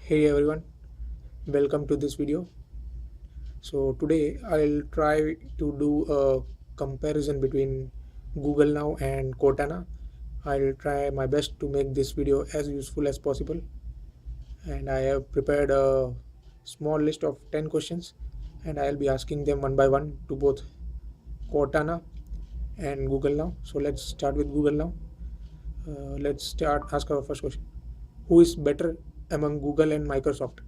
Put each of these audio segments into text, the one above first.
Hey everyone, welcome to this video. So today I'll try to do a comparison between Google Now and Cortana. I'll try my best to make this video as useful as possible, and I have prepared a small list of 10 questions, and I'll be asking them one by one to both Cortana and Google Now. So let's start with Google Now. Let's start ask our first question. Who is better among Google and Microsoft?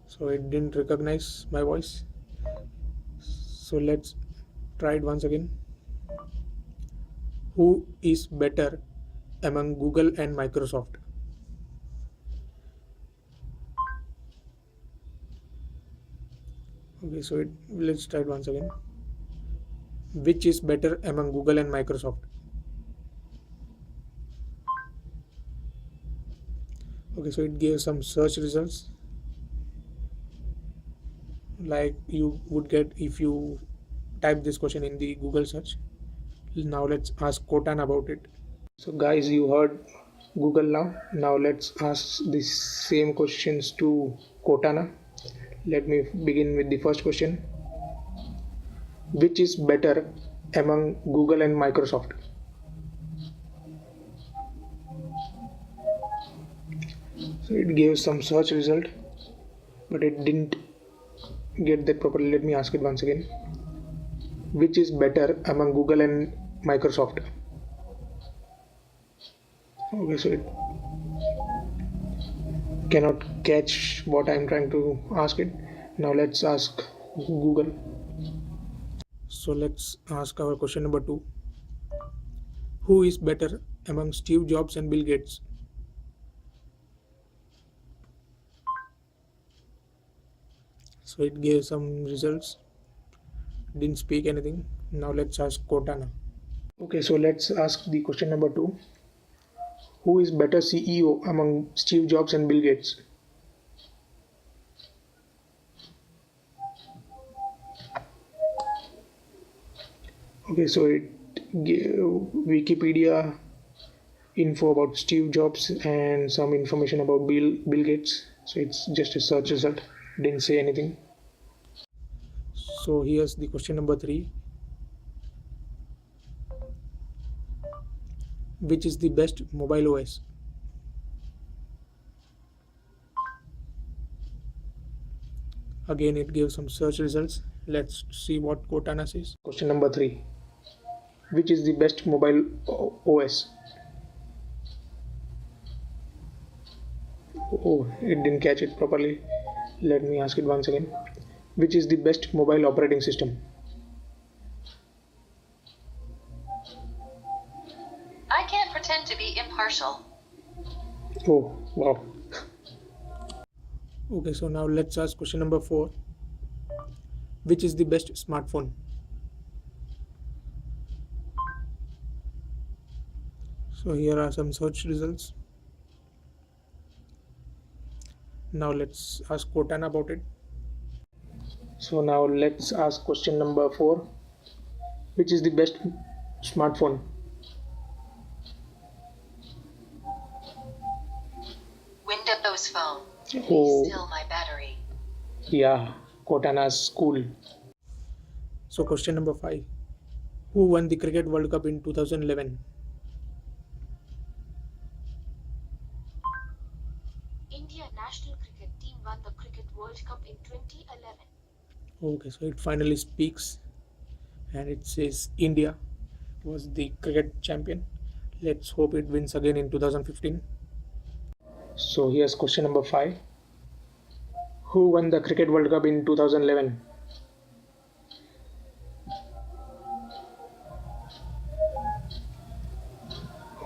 So it didn't recognize my voice. So let's try it once again. Who is better among Google and Microsoft? Okay, so let's try it once again. Which is better among Google and Microsoft? Okay, so it gave some search results like you would get if you type this question in the Google search. Now let's ask Cortana about it. So guys, you heard Google now. Now let's ask the same questions to Cortana. Let me begin with the first question. Which is better among Google and Microsoft? So it gave some search result, but it didn't get that properly. Let me ask it once again. Which is better among Google and Microsoft? Okay, so it cannot catch what I'm trying to ask it. Now let's ask Google. So let's ask our question number 2. Who is better among Steve Jobs and Bill Gates? So it gave some results, didn't speak anything. Now let's ask Cortana. Okay, so let's ask the question number 2. Who is better CEO among Steve Jobs and Bill Gates? Okay, so it gave Wikipedia info about Steve Jobs and some information about Bill Gates. So it's just a search result, didn't say anything. So here's the question number 3. Which is the best mobile OS? Again, it gives some search results. Let's see what Cortana says. Question number 3. Which is the best mobile OS? Oh, it didn't catch it properly. Let me ask it once again. Which is the best mobile operating system? I can't pretend to be impartial. Oh, wow. Okay, so now let's ask question number 4. Which is the best smartphone? So here are some search results. Now let's ask Cortana about it. So now let's ask question number 4. Which is the best smartphone? Windows Phone. Oh, Still my battery. yeah, Cortana's cool. So question number 5. Who won the Cricket World Cup in 2011? India national cricket team won the Cricket World Cup in 2011. Okay, so it finally speaks and it says India was the cricket champion. Let's hope it wins again in 2015. So here's question number 5. Who won the Cricket World Cup in 2011?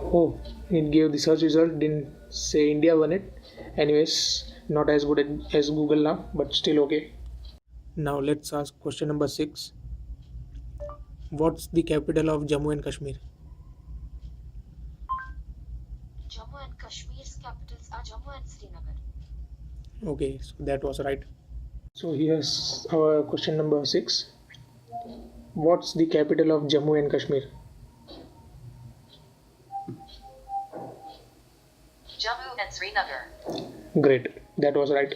Oh, it gave the search result, didn't say India won it. Anyways, not as good as Google now, but still okay. Now let's ask question number 6. What's the capital of Jammu and Kashmir? Jammu and Kashmir's capitals are Jammu and Srinagar. Okay, so that was right. So here's our question number 6. What's the capital of Jammu and Kashmir? and Srinagar. Great, that was right.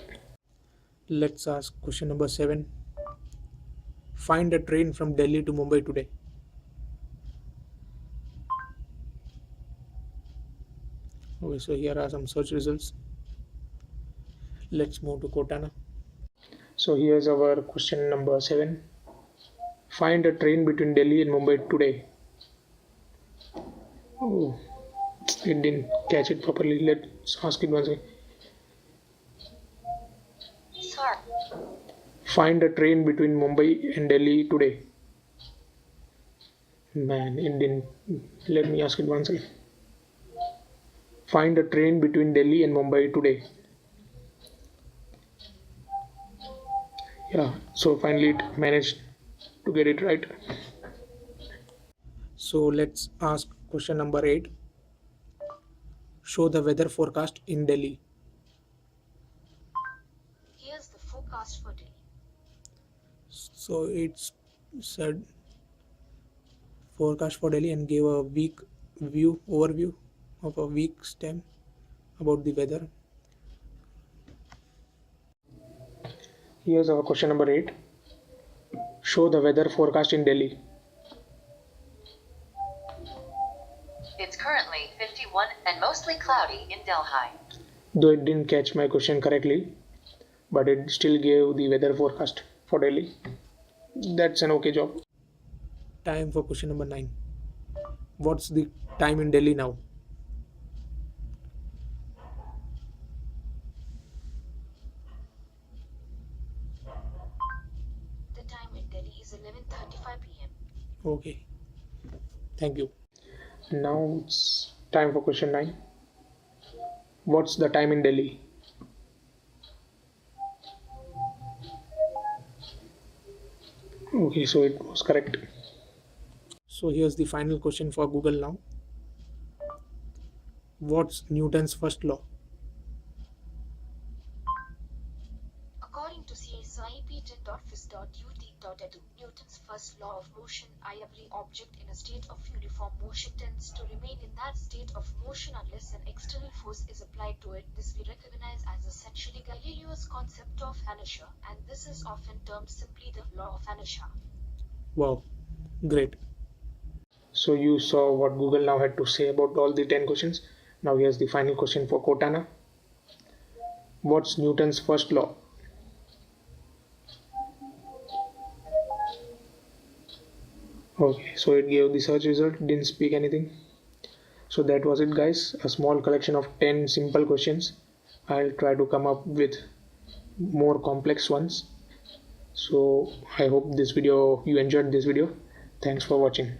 Let's ask question number 7. Find a train from Delhi to Mumbai today. Okay, so here are some search results. Let's move to Cortana. So here's our question number 7. Find a train between Delhi and Mumbai today. Oh, it didn't catch it properly. Let's ask it once again. Sir. Find a train between Mumbai and Delhi today. Man, it didn't. Let me ask it once again. Find a train between Delhi and Mumbai today. Yeah, so finally it managed to get it right. So let's ask question number 8. Show the weather forecast in Delhi. Here's the forecast for Delhi. So it's said forecast for Delhi and gave a week overview of a week's time about the weather. Here's our question number 8. Show the weather forecast in Delhi. It's currently 51 and mostly cloudy in Delhi. Though it didn't catch my question correctly, but it still gave the weather forecast for Delhi. That's an okay job. Time for question number 9. What's the time in Delhi now? The time in Delhi is 11:35 p.m. Okay. Thank you. Now it's time for question 9. What's the time in Delhi? Okay, so it was correct. So here's the final question for Google now. What's Newton's first law? According to CSIP10.phys.ut.edu, Newton's first law of motion, every object in a state of uniform motion tends to remain in that state of motion unless an external force is applied to it. This we recognize as essentially Galileo's concept of inertia, and this is often termed simply the law of inertia. Wow, great. So you saw what Google now had to say about all the 10 questions. Now here's the final question for Cortana. What's Newton's first law? Okay, so it gave the search result, didn't speak anything. So that was it, guys. A small collection of 10 simple questions. I'll try to come up with more complex ones. So I hope you enjoyed this video. Thanks for watching.